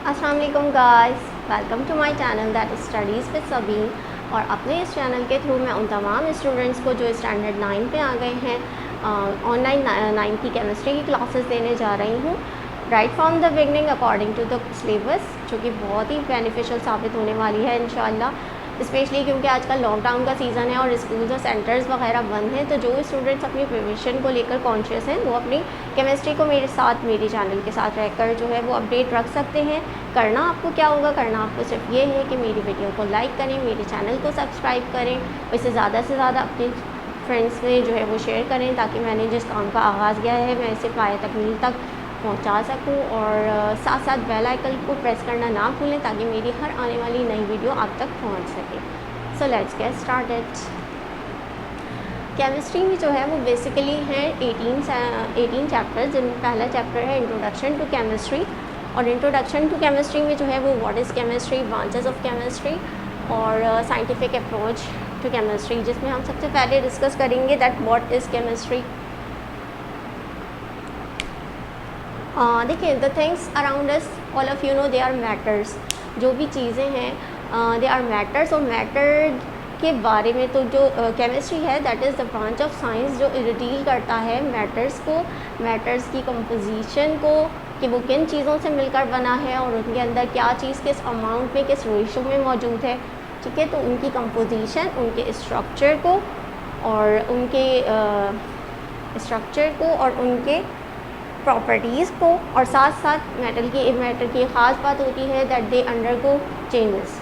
अस्सलाम वालेकुम guys, welcome to my channel that studies with Sabeen. और अपने इस चैनल के थ्रू मैं उन तमाम स्टूडेंट्स को जो स्टैंडर्ड 9 पे आ गए हैं ऑनलाइन 9 की केमिस्ट्री की क्लासेस देने जा रही हूँ right from the beginning according to the syllabus, जो कि बहुत ही बेनिफिशियल साबित होने वाली है इंशाल्लाह। स्पेशली क्योंकि आजकल लॉकडाउन का सीज़न है और स्कूल्स और सेंटर्स वगैरह बंद हैं, तो जो स्टूडेंट्स अपनी प्रिपरेशन को लेकर कॉन्शियस हैं वो अपनी केमिस्ट्री को मेरे साथ, मेरे चैनल के साथ रहकर जो है वो अपडेट रख सकते हैं। करना आपको क्या होगा, करना आपको सिर्फ ये है कि मेरी वीडियो को लाइक करें, मेरे चैनल को सब्सक्राइब करें, इसे ज़्यादा से ज़्यादा अपने फ्रेंड्स में जो है वो शेयर करें, ताकि मैंने जिस काम का आगाज़ किया है मैं इसे पाया तकमील तक पहुंचा सकूं। और साथ साथ बेल आइकन को प्रेस करना ना भूलें ताकि मेरी हर आने वाली नई वीडियो आप तक पहुंच सके। So let's get started. Chemistry में जो है वो बेसिकली है 18 चैप्टर्स, जिनमें पहला चैप्टर है इंट्रोडक्शन टू केमिस्ट्री। और इंट्रोडक्शन टू केमिस्ट्री में जो है वो what is chemistry, branches of chemistry और साइंटिफिक अप्रोच टू केमिस्ट्री, जिसमें हम सबसे पहले डिस्कस करेंगे दैट व्हाट इज़ केमिस्ट्री। देखिए, the things around us, all of you know, they are matters. जो भी चीज़ें हैं दे आर मैटर्स। और मैटर के बारे में तो जो केमिस्ट्री है that is the branch of science जो डील करता है मैटर्स को, मैटर्स की कंपोजिशन को, कि वो किन चीज़ों से मिलकर बना है और उनके अंदर क्या चीज़ किस अमाउंट में, किस रेशो में मौजूद है। ठीक है, तो उनकी कंपोजिशन, उनके स्ट्रक्चर को और उनके स्ट्रक्चर को और उनके प्रॉपर्टीज़ को, और साथ साथ मैटर की ख़ास बात होती है दैट दे अंडरगो चेंजेस।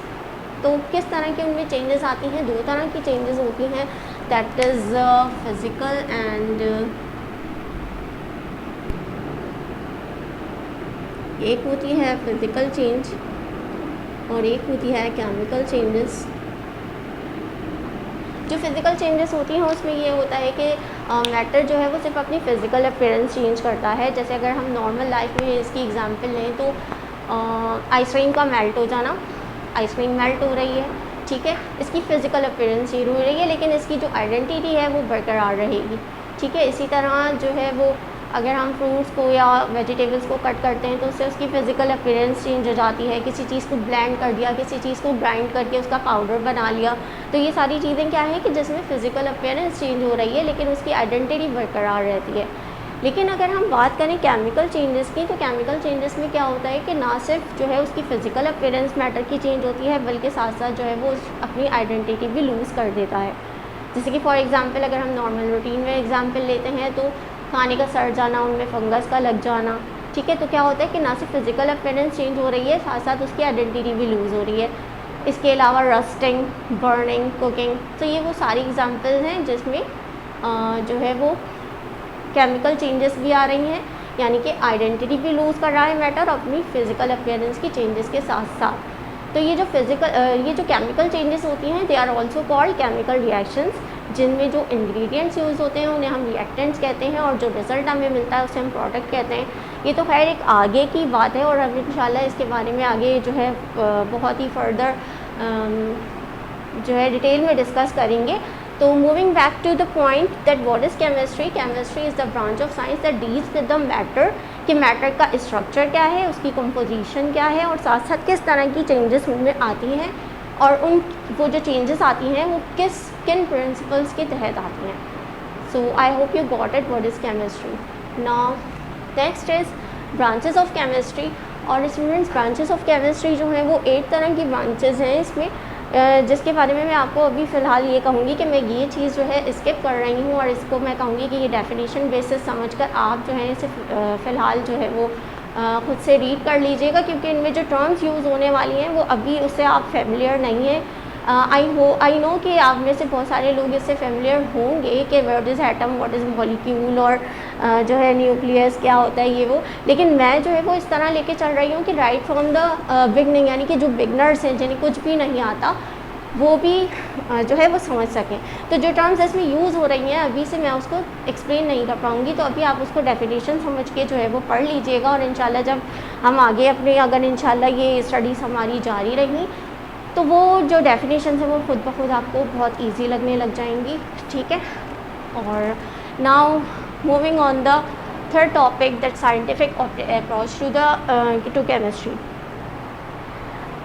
तो किस तरह की उनमें चेंजेस आती हैं, दो तरह की चेंजेस होती हैं, दैट इज़ फिज़िकल एंड एक होती है फिज़िकल चेंज और एक होती है केमिकल चेंजेस। जो फिज़िकल चेंजेस होती हैं उसमें ये होता है कि मैटर जो है वो सिर्फ अपनी फ़िज़िकल अपीयरेंस चेंज करता है। जैसे अगर हम नॉर्मल लाइफ में इसकी एग्जांपल लें तो आइसक्रीम का मेल्ट हो जाना, आइसक्रीम मेल्ट हो रही है, ठीक है, इसकी फ़िज़िकल अपीयरेंस चेंज हो रही है, लेकिन इसकी जो आइडेंटिटी है वो बरकरार रहेगी। ठीक है, इसी तरह जो है वो अगर हम फ्रूट्स को या वेजिटेबल्स को कट करते हैं तो उससे उसकी फ़िज़िकल अपीयरेंस चेंज हो जाती है। किसी चीज़ को ब्लेंड कर दिया, किसी चीज़ को ग्राइंड करके उसका पाउडर बना लिया, तो ये सारी चीज़ें क्या है कि जिसमें फ़िज़िकल अपीयरेंस चेंज हो रही है लेकिन उसकी आइडेंटिटी बरकरार रहती है। लेकिन अगर हम बात करें केमिकल चेंजेस की, तो केमिकल चेंजेस में क्या होता है कि ना सिर्फ जो है उसकी फ़िज़िकल अपीयरेंस मैटर की चेंज होती है, बल्कि साथ साथ जो है वो अपनी आइडेंटिटी भी लूज़ कर देता है। जैसे कि फॉर एग्ज़ाम्पल अगर हम नॉर्मल रूटीन में एग्ज़ाम्पल लेते हैं तो खाने का सड़ जाना, उनमें फंगस का लग जाना, ठीक है, तो क्या होता है कि ना सिर्फ फिज़िकल अपीयरेंस चेंज हो रही है, साथ साथ उसकी आइडेंटिटी भी लूज़ हो रही है। इसके अलावा रस्टिंग, बर्निंग, कुकिंग, तो ये वो सारी एग्जांपल्स हैं जिसमें जो है वो केमिकल चेंजेस भी आ रही हैं, यानी कि आइडेंटिटी भी लूज़ कर रहा है मैटर अपनी फ़िज़िकल अपीयरेंस की चेंजेस के साथ साथ। तो ये जो केमिकल चेंजेस होती हैं they are also called chemical reactions, जिनमें जो इंग्रेडिएंट्स यूज़ होते हैं उन्हें हम रिएक्टेंट्स कहते हैं और जो रिज़ल्ट हमें मिलता है उसे हम प्रोडक्ट कहते हैं। ये तो खैर एक आगे की बात है और हम इंशाल्लाह इसके बारे में आगे जो है बहुत ही फर्दर जो है डिटेल में डिस्कस करेंगे। तो moving back to the point that what is chemistry, chemistry is the branch of science that deals with the matter, कि मैटर का स्ट्रक्चर क्या है, उसकी कंपोजिशन क्या है और साथ साथ किस तरह की चेंजेस उनमें आती हैं और वो जो चेंजेस आती हैं वो किन प्रिंसिपल्स के तहत आती हैं। So I hope you got it what is chemistry. Now next is branches of chemistry. और स्टूडेंट्स, ब्रांचेस ऑफ केमिस्ट्री जो हैं वो 8 तरह की ब्रांचेस हैं इसमें, जिसके बारे में मैं आपको अभी फ़िलहाल ये कहूँगी कि मैं ये चीज़ जो है स्किप कर रही हूँ और इसको मैं कहूँगी कि ये डेफिनेशन बेसिस समझकर आप जो है इसे फ़िलहाल जो है वो ख़ुद से रीड कर लीजिएगा, क्योंकि इनमें जो टर्म्स यूज़ होने वाली हैं वो अभी उससे आप फेमिलियर नहीं हैं। आई नो कि आप में से बहुत सारे लोग इससे फेमिलियर होंगे कि what is atom, what is molecule और जो है न्यूक्लियस क्या होता है ये वो, लेकिन मैं जो है वो इस तरह लेके चल रही हूँ कि राइट फ्रॉम द बिगनिंग, यानी कि जो बिगनर्स हैं जिन्हें कुछ भी नहीं आता वो भी जो है वो समझ सकें। तो जो टर्म्स इसमें यूज़ हो रही हैं अभी से मैं उसको एक्सप्लेन नहीं कर पाऊँगी, तो अभी आप उसको डेफिनेशन समझ के जो है वो पढ़ लीजिएगा और इंशाल्लाह जब हम आगे अपने अगर इंशाल्लाह ये स्टडीज़ हमारी जारी रही तो वो जो डेफिनेशन है वो खुद ब खुद आपको बहुत ईजी लगने लग जाएंगी। ठीक है, और now moving on the third topic that scientific approach to chemistry.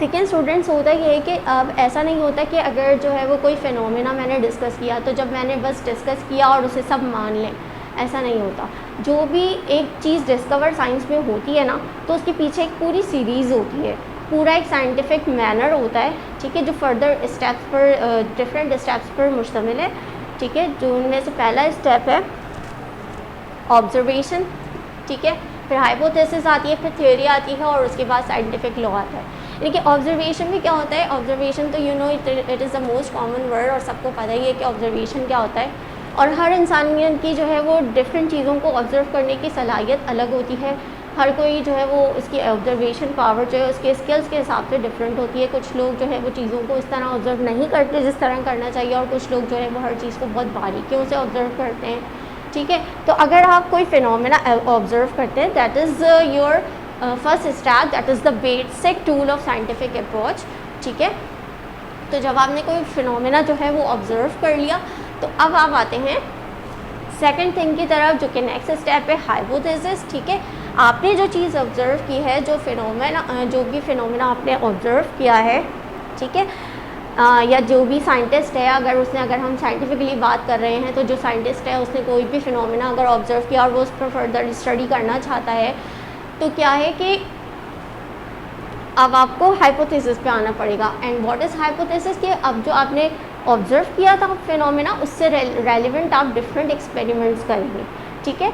लेकिन स्टूडेंट्स होता ये है कि अब ऐसा नहीं होता कि अगर जो है वो कोई फिनोमेना मैंने डिस्कस किया तो जब मैंने बस डिस्कस किया और उसे सब मान लें, ऐसा नहीं होता। जो भी एक चीज़ डिस्कवर साइंस में होती है ना, तो उसके पीछे एक पूरी सीरीज़ होती है, पूरा एक साइंटिफिक मैनर होता है, ठीक है, जो फर्दर स्टेप्स पर डिफरेंट स्टेप्स पर मुश्तमिल है, ठीक है। जो उनमें से पहला स्टेप है ऑब्जर्वेशन, ठीक है, फिर हाइपोथेसिस आती है, फिर थ्योरी आती है और उसके बाद साइंटिफिक लॉ आता है। देखिए ऑब्जर्वेशन में क्या होता है, ऑब्जर्वेशन तो you know it is the most common word और सबको पता ही है कि ऑब्जर्वेशन क्या होता है। और हर इंसान की जो है वो डिफरेंट चीज़ों को ऑब्ज़र्व करने की सलाहियत अलग होती है। हर कोई जो है वो उसकी ऑब्जर्वेशन पावर जो है उसके स्किल्स के हिसाब से डिफरेंट होती है। कुछ लोग जो है वो चीज़ों को इस तरह ऑब्ज़र्व नहीं करते जिस तरह करना चाहिए, और कुछ लोग जो है वो हर चीज़ को बहुत बारीकियों से ऑब्ज़र्व करते हैं, ठीक है। तो अगर आप कोई फिनोमेना ऑब्ज़र्व करते हैं, that is your first step, that is the basic tool of scientific approach, ठीक है। तो जब आपने कोई फिनोमेना जो है वो ऑब्ज़र्व कर लिया, तो अब आप आते हैं सेकंड थिंग की तरफ, जो कि नेक्स्ट स्टेप है हाइपोथेसिस, ठीक है। आपने जो चीज़ ऑब्ज़र्व की है, जो भी फिनोमेना आपने ऑब्ज़र्व किया है, ठीक है, या जो भी साइंटिस्ट है, अगर हम साइंटिफिकली बात कर रहे हैं, तो जो साइंटिस्ट है उसने कोई भी फिनोमेना अगर ऑब्ज़र्व किया और वो उस पर फर्दर स्टडी करना चाहता है, तो क्या है कि अब आपको हाइपोथेसिस पे आना पड़ेगा। एंड व्हाट इज़ हाइपोथेसिस, कि अब जो आपने ऑब्ज़र्व किया था फिनोमेना, उससे रेलिवेंट आप डिफरेंट एक्सपेरिमेंट्स करेंगे, ठीक है।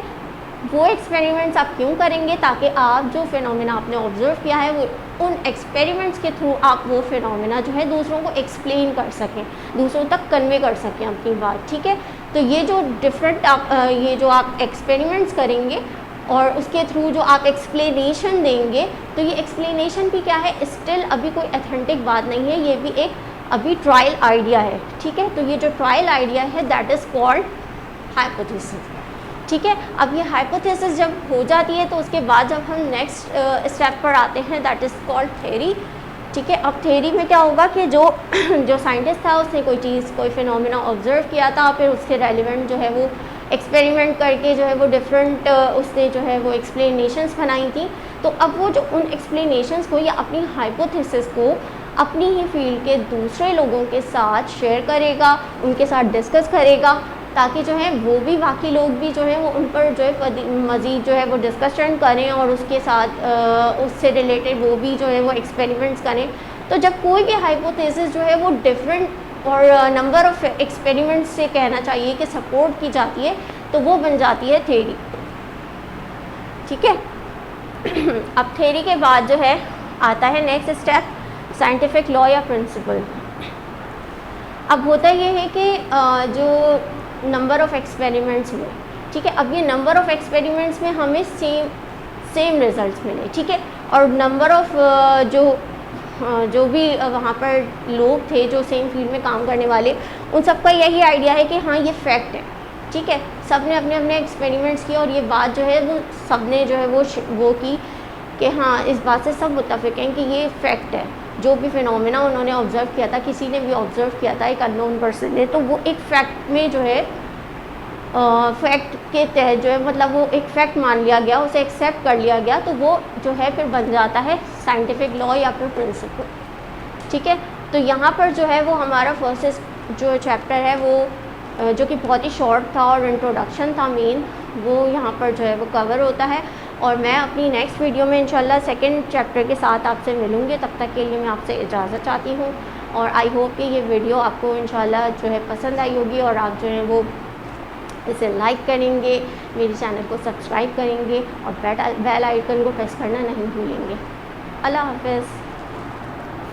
वो एक्सपेरिमेंट्स आप क्यों करेंगे, ताकि आप जो फिनोमेना आपने ऑब्ज़र्व किया है वो उन एक्सपेरिमेंट्स के थ्रू आप वो फिनोमेना जो है दूसरों को एक्सप्लेन कर सकें, दूसरों तक कन्वे कर सकें अपनी बात, ठीक है। तो ये जो आप एक्सपेरिमेंट्स करेंगे और उसके थ्रू जो आप एक्सप्लेनेशन देंगे, तो ये एक्सप्लेनेशन भी क्या है, स्टिल अभी कोई अथेंटिक बात नहीं है, ये भी एक अभी ट्रायल आइडिया है, ठीक है। तो ये जो ट्रायल आइडिया है दैट इज़ कॉल्ड हाइपोथेसिस, ठीक है। अब ये हाइपोथेसिस जब हो जाती है, तो उसके बाद जब हम नेक्स्ट स्टेप पर आते हैं, दैट इज़ कॉल्ड थ्योरी, ठीक है। अब थ्योरी में क्या होगा कि जो साइंटिस्ट था उसने कोई फिनोमेना ऑब्ज़र्व किया था, फिर उसके रेलिवेंट जो है वो एक्सपेरिमेंट करके जो है वो डिफरेंट उसने जो है वो एक्सप्लेनेशंस बनाई थी। तो अब वो जो उन एक्सप्लेनेशंस को या अपनी हाइपोथेसिस को अपनी ही फील्ड के दूसरे लोगों के साथ शेयर करेगा, उनके साथ डिस्कस करेगा, ताकि जो है वो भी बाकी लोग भी जो है वो उन पर जो है मज़ीद जो है वो डिस्कशन करें और उसके साथ उससे रिलेटेड वो भी जो है वो एक्सपेरिमेंट्स करें। तो जब कोई भी हाइपोथेसिस जो है वो डिफरेंट और नंबर ऑफ़ एक्सपेरिमेंट्स से कहना चाहिए कि सपोर्ट की जाती है, तो वो बन जाती है थ्योरी, ठीक है। अब थ्योरी के बाद जो है आता है नेक्स्ट स्टेप, साइंटिफिक लॉ या प्रिंसिपल। अब होता ये है कि जो नंबर ऑफ़ एक्सपेरिमेंट्स में, ठीक है, अब ये नंबर ऑफ़ एक्सपेरिमेंट्स में हमें सेम रिज़ल्ट्स मिले, ठीक है। और नंबर ऑफ़ जो भी वहाँ पर लोग थे जो सेम फील्ड में काम करने वाले, उन सबका यही आइडिया है कि हाँ ये फैक्ट है, ठीक है। सब ने अपने अपने एक्सपेरिमेंट्स किए और ये बात जो है वो सब ने जो है वो की कि हाँ इस बात से सब मुत्तफिक हैं कि ये फैक्ट है। जो भी फिनोमेना उन्होंने ऑब्ज़र्व किया था, किसी ने भी ऑब्ज़र्व किया था, एक अननोन पर्सन ने, तो वो एक फैक्ट में जो है फैक्ट के तहत जो है मतलब वो एक फैक्ट मान लिया गया, उसे एक्सेप्ट कर लिया गया, तो वो जो है फिर बन जाता है साइंटिफिक लॉ या फिर प्रिंसिपल, ठीक है। तो यहाँ पर जो है वो हमारा फर्स्ट जो चैप्टर है वो जो कि बहुत ही शॉर्ट था और इंट्रोडक्शन था मेन, वो यहाँ पर जो है वो कवर होता है। और मैं अपनी नेक्स्ट वीडियो में इंशाल्लाह सेकंड चैप्टर के साथ आपसे मिलूँगी। तब तक के लिए मैं आपसे इजाज़त चाहती हूँ और आई होप कि ये वीडियो आपको इंशाल्लाह जो है पसंद आई होगी और आप जो है वो इसे लाइक करेंगे, मेरे चैनल को सब्सक्राइब करेंगे और बेल आइकन को प्रेस करना नहीं भूलेंगे। अल्लाह हाफ़िज़।